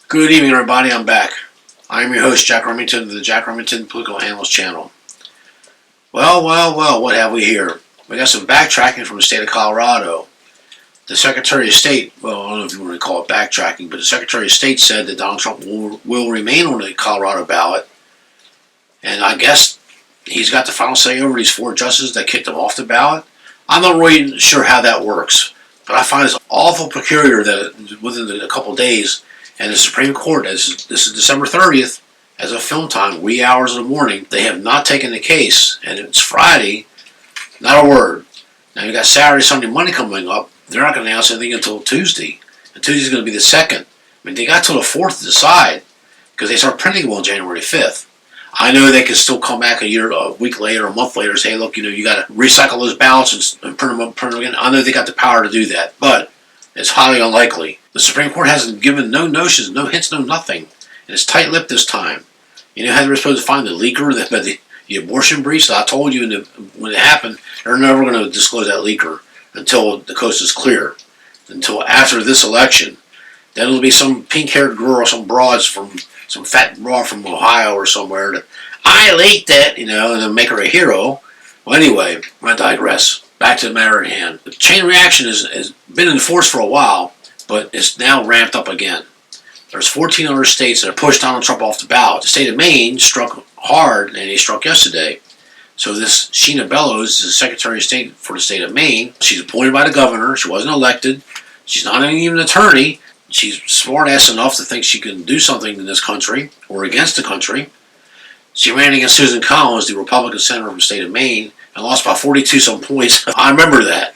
Good evening, everybody. I'm back. I'm your host, Jack Remington, of the Jack Remington Political Analyst Channel. Well, what have we here? We got some backtracking from the state of Colorado. The Secretary of State, well, I don't know if you want to call it backtracking, but the Secretary of State said that Donald Trump will remain on the Colorado ballot. And I guess he's got the final say over these 4 justices that kicked him off the ballot. I'm not really sure how that works, but I find it awful peculiar that within a couple days, and the Supreme Court, this is December 30th, as of film time, wee hours in the morning, they have not taken the case, and it's Friday, not a word. Now you got Saturday, Sunday, Monday coming up. They're not going to announce anything until Tuesday. And Tuesday's going to be the 2nd. I mean, they got till the 4th to decide, because they start printing them on January 5th. I know they can still come back a week later, a month later, and say, look, you got to recycle those ballots and print them up, print them again. I know they got the power to do that, but it's highly unlikely. The Supreme Court hasn't given no notions, no hints, no nothing. And it's tight-lipped this time. You know how they were supposed to find the leaker, the abortion briefs? I told you when it happened, they're never going to disclose that leaker until the coast is clear, until after this election. Then it'll be some pink-haired girl, some fat broad from Ohio or somewhere that, I leaked that, and then make her a hero. Well, anyway, I digress. Back to the matter at hand. The chain reaction has been in force for a while, but it's now ramped up again. There's 14 other states that have pushed Donald Trump off the ballot. The state of Maine struck hard, and they struck yesterday. So this Sheena Bellows is the Secretary of State for the state of Maine. She's appointed by the governor. She wasn't elected. She's not even an attorney. She's smart-ass enough to think she can do something in this country or against the country. She ran against Susan Collins, the Republican senator from the state of Maine, and lost by 42-some points. I remember that.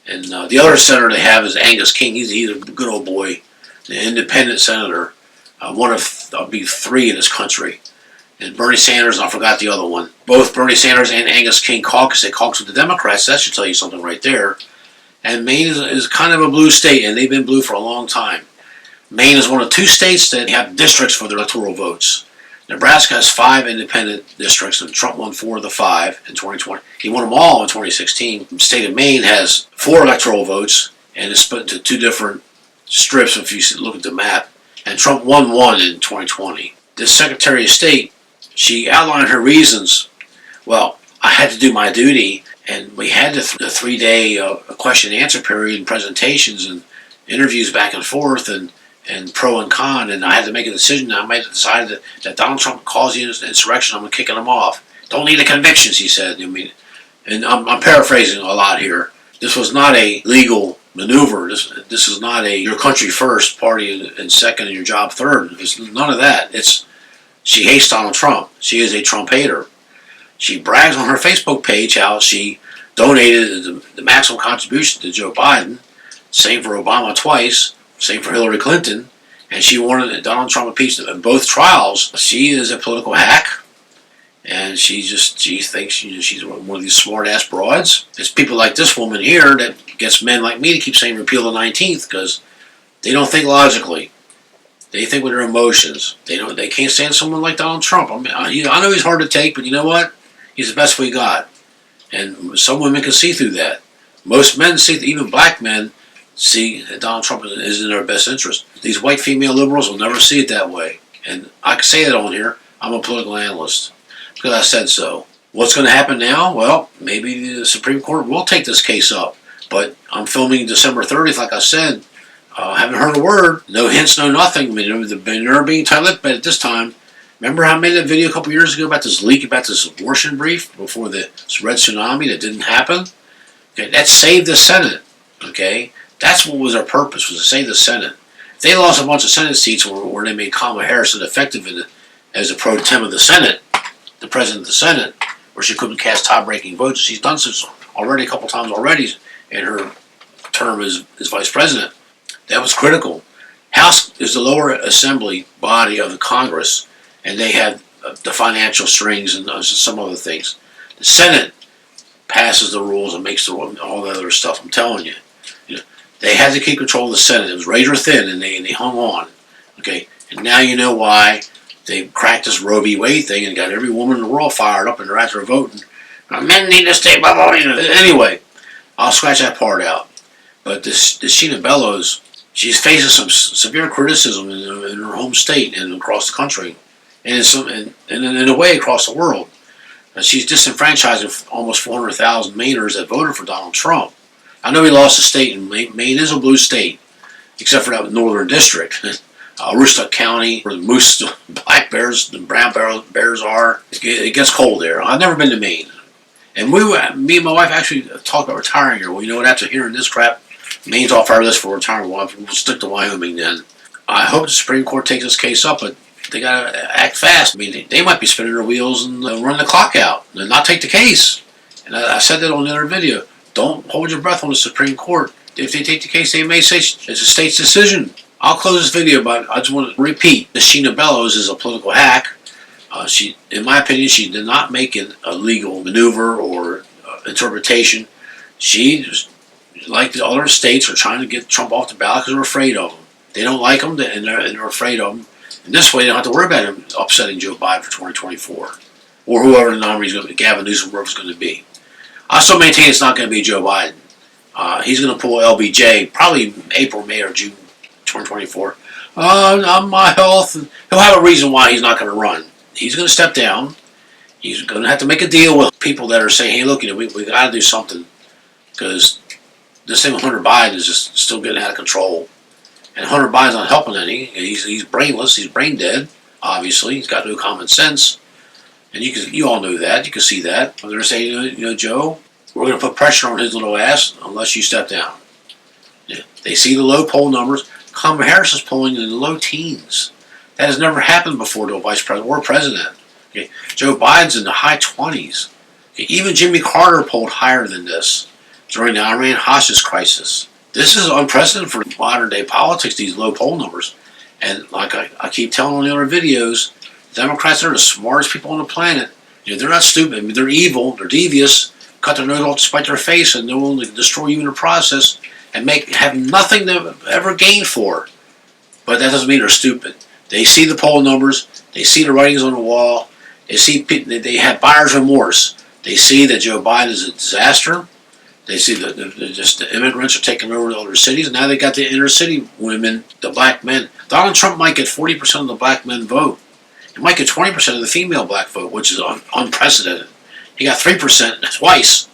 And the other senator they have is Angus King. He's a good old boy, the independent senator, one of, I'll be 3 in this country. And Bernie Sanders, I forgot the other one. Both Bernie Sanders and Angus King caucus. They caucus with the Democrats. That should tell you something right there. And Maine is kind of a blue state, and they've been blue for a long time. Maine is one of 2 states that have districts for their electoral votes. Nebraska has 5 independent districts, and Trump won 4 of the 5 in 2020. He won them all in 2016. The state of Maine has 4 electoral votes, and it's split into 2 different strips if you look at the map. And Trump won 1 in 2020. This Secretary of State, she outlined her reasons. Well, I had to do my duty, and we had the 3-day question and answer period and presentations and interviews back and forth and pro and con, and I had to make a decision. I made a decided that Donald Trump caused the insurrection. I'm kicking him off. Don't need a conviction, he said. And I'm paraphrasing a lot here. This was not a legal maneuver. This is not a your country first, party and second, and your job third. It's none of that. She hates Donald Trump. She is a Trump hater. She brags on her Facebook page how she donated the maximum contribution to Joe Biden. Same for Obama twice. Same for Hillary Clinton, and she wanted Donald Trump impeached in both trials. She is a political hack, and she thinks she's one of these smart-ass broads. It's people like this woman here that gets men like me to keep saying repeal the 19th because they don't think logically. They think with their emotions. They can't stand someone like Donald Trump. I know he's hard to take, but you know what? He's the best we got, and some women can see through that. Most men see, even black men, see that Donald Trump is in their best interest. These white female liberals will never see it that way. And I can say that on here. I'm a political analyst because I said so. What's going to happen now? Well, maybe the Supreme Court will take this case up. But I'm filming December 30th, like I said. Haven't heard a word. No hints, no nothing. I mean, they're being tight-lipped at this time. Remember how I made that video a couple years ago about this leak, about this abortion brief before the red tsunami that didn't happen? Okay, that saved the Senate. Okay? That's what was our purpose, was to save the Senate. If they lost a bunch of Senate seats where they made Kamala Harris ineffective as a pro tem of the Senate, the president of the Senate, where she couldn't cast tie-breaking votes. She's done so already a couple times already in her term as vice president. That was critical. House is the lower assembly body of the Congress, and they have the financial strings and some other things. The Senate passes the rules and makes all the other stuff. I'm telling you. They had to keep control of the Senate. It was razor thin, and they hung on. Okay, and now you know why they cracked this Roe v. Wade thing and got every woman in the world fired up, and they're out there voting. Men need to stay by voting. Anyway, I'll scratch that part out. But this Sheena Bellows, she's facing some severe criticism in her home state and across the country, and in a way across the world. And she's disenfranchising almost 400,000 Mainers that voted for Donald Trump. I know he lost the state, and Maine is a blue state, except for that northern district. Aroostook County, where the moose, the black bears, the brown bears are. It gets cold there. I've never been to Maine. And me and my wife actually talked about retiring here. Well, you know what? After hearing this crap, Maine's off our list for retirement. We'll stick to Wyoming then. I hope the Supreme Court takes this case up, but they gotta act fast. I mean, they might be spinning their wheels and run the clock out and not take the case. And I said that on the other video. Don't hold your breath on the Supreme Court. If they take the case, they may say it's a state's decision. I'll close this video, but I just want to repeat. This Sheena Bellows is a political hack. In my opinion, she did not make an illegal maneuver or interpretation. She, like the other states, are trying to get Trump off the ballot because they're afraid of him. They don't like him, and they're afraid of him. And this way, they don't have to worry about him upsetting Joe Biden for 2024. Or whoever the nominee is going to be, Gavin Newsom, whoever it's going to be. I still maintain it's not going to be Joe Biden. He's going to pull LBJ probably April, May, or June 2024. On my health. He'll have a reason why he's not going to run. He's going to step down. He's going to have to make a deal with people that are saying, hey, look, we got to do something. Because this thing with Hunter Biden is just still getting out of control. And Hunter Biden's not helping any. He's brainless. He's brain dead, obviously. He's got no common sense. And you all know that. You can see that. They're saying, Joe, we're going to put pressure on his little ass unless you step down. Yeah. They see the low poll numbers. Kamala Harris is polling in the low teens. That has never happened before to a vice president or president. Okay. Joe Biden's in the high 20s. Okay. Even Jimmy Carter polled higher than this during the Iran hostage crisis. This is unprecedented for modern day politics, these low poll numbers. And like I keep telling on the other videos, Democrats are the smartest people on the planet. They're not stupid. I mean, they're evil. They're devious. Cut their nose off to spite their face, and they're willing to destroy you in the process and have nothing to ever gain for. But that doesn't mean they're stupid. They see the poll numbers. They see the writings on the wall. They have buyer's remorse. They see that Joe Biden is a disaster. They see that the immigrants are taking over the other cities, and now they got the inner city women, the black men. Donald Trump might get 40% of the black men vote. He might get 20% of the female black vote, which is unprecedented. He got 3% twice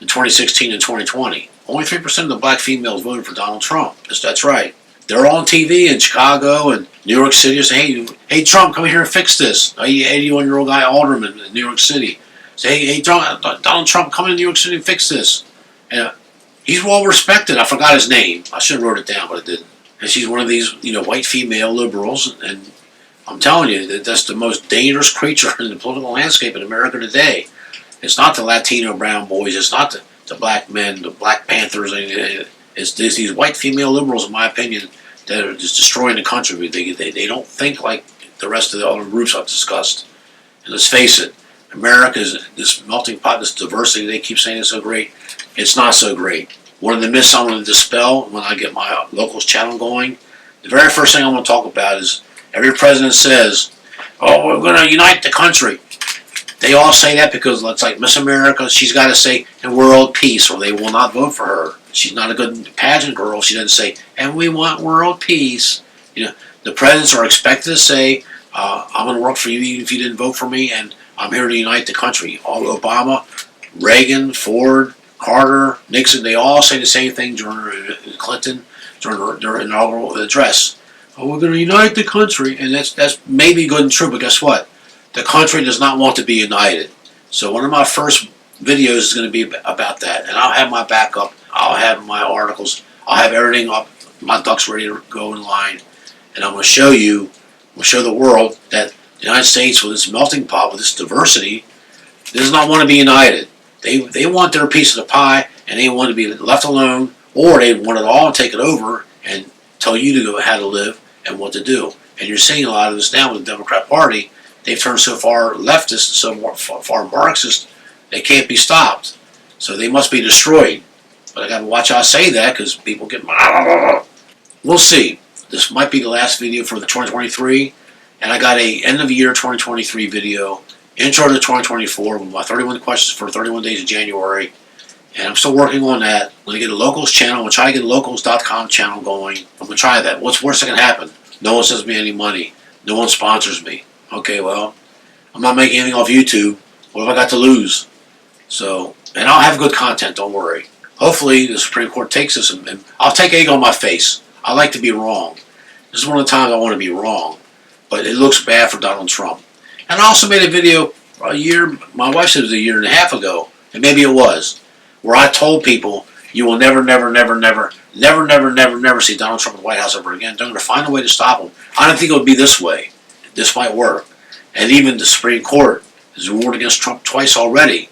in 2016 and 2020. Only 3% of the black females voted for Donald Trump. That's right. They're all on TV in Chicago and New York City saying, hey, Trump, come here and fix this. 81-year-old guy, alderman in New York City. Say, hey, Donald Trump, come to New York City and fix this. And he's well respected. I forgot his name. I should have wrote it down, but I didn't. And she's one of these, white female liberals. And I'm telling you, that's the most dangerous creature in the political landscape in America today. It's not the Latino brown boys. It's not the black men, the Black Panthers. It's these white female liberals, in my opinion, that are just destroying the country. They don't think like the rest of the other groups I've discussed. And let's face it, America is this melting pot, this diversity they keep saying is so great. It's not so great. One of the myths I want to dispel when I get my locals channel going, the very first thing I want to talk about is every president says, oh, we're going to unite the country. They all say that because it's like Miss America, she's got to say, and world peace, or they will not vote for her. She's not a good pageant girl. She doesn't say, and we want world peace. The presidents are expected to say, I'm going to work for you even if you didn't vote for me, and I'm here to unite the country. All Obama, Reagan, Ford, Carter, Nixon, they all say the same thing during Clinton, during their inaugural address. Oh, we're going to unite the country, and that's maybe good and true, but guess what? The country does not want to be united. So one of my first videos is going to be about that, and I'll have my backup. I'll have my articles. I'll have everything up, my ducks ready to go in line, and I'm going to show you, show the world that the United States, with its melting pot, with its diversity, does not want to be united. They want their piece of the pie, and they want to be left alone, or they want it all and take it over and tell you to go how to live and what to do. And you're seeing a lot of this now with the Democrat Party. They've turned so far leftist, so far Marxist, they can't be stopped. So they must be destroyed. But I got to watch how I say that because people get. We'll see. This might be the last video for the 2023, and I got a end of year 2023 video, intro to 2024 with my 31 questions for 31 days of January, and I'm still working on that. I'm going to get a locals channel. I'm going to try to get a locals.com channel going. I'm going to try that. What's worse that can happen? No one sends me any money. No one sponsors me. Okay, well, I'm not making anything off YouTube. What have I got to lose? So, and I'll have good content, don't worry. Hopefully the Supreme Court takes this and I'll take egg on my face. I like to be wrong. This is one of the times I want to be wrong. But it looks bad for Donald Trump. And I also made a video a year, my wife said it was a year and a half ago, and maybe it was, where I told people, you will never, never, never, never, never, never, never, never see Donald Trump in the White House ever again. They're going to find a way to stop him. I don't think it would be this way. This might work. And even the Supreme Court has warned against Trump twice already.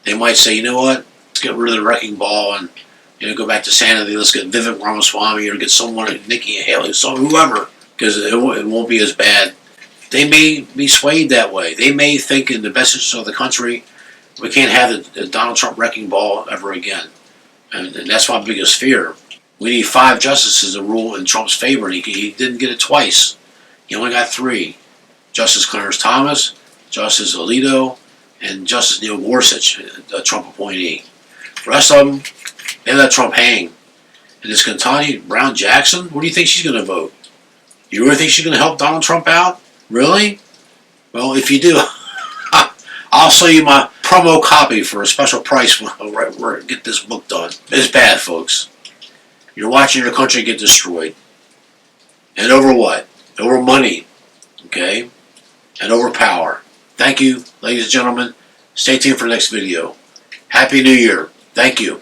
They might say, you know what, let's get rid of the wrecking ball and go back to sanity. Let's get Vivek Ramaswamy or get someone like Nikki Haley, whoever, because it won't be as bad. They may be swayed that way. They may think in the best interest of the country, we can't have the Donald Trump wrecking ball ever again. And that's my biggest fear. We need 5 justices to rule in Trump's favor, and he didn't get it twice. He only got 3. Justice Clarence Thomas, Justice Alito, and Justice Neil Gorsuch, a Trump appointee. The rest of them, they let Trump hang. And this Ketanji Brown Jackson, what do you think she's going to vote? You really think she's going to help Donald Trump out? Really? Well, if you do, I'll sell you my promo copy for a special price when I get this book done. It's bad, folks. You're watching your country get destroyed. And over what? Over money. Okay? And over power. Thank you, ladies and gentlemen. Stay tuned for the next video. Happy New Year. Thank you.